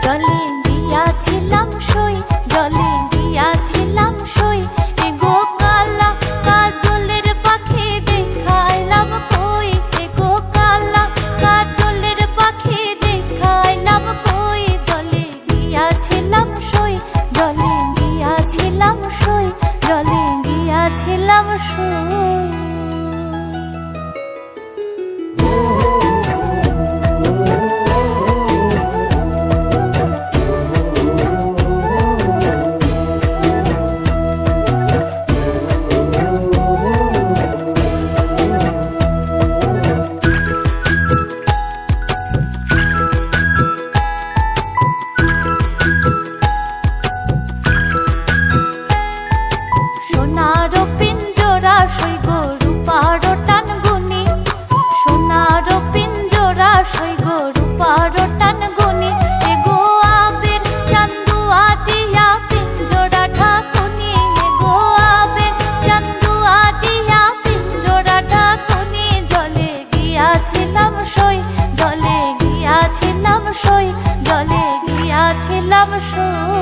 জলে গিয়াছিলাম সই, জলে গিয়াছিলাম সই। এগো কালা কাজলের পাখি দেখাইলাম কই, এগো কালা কাজলের পাখি দেখাইলাম কই। জলে গিয়াছিলাম সই, জলে গিয়াছিলাম সই, জলে গিয়াছিলাম সই। সোনার পিঞ্জরা সই গো রূপার টান গুনি, সোনার পিঞ্জরা সই গো রূপার টান গুনি। এগো আবের চান্দুয়া দিয়া পিঞ্জরা ঢাকুনি, এগো আবের চান্দুয়া দিয়া পিঞ্জরা ঢাকুনি। জলে গিয়াছিলাম সই, জলে গিয়াছিলাম সই, জলে গিয়াছিলাম সই।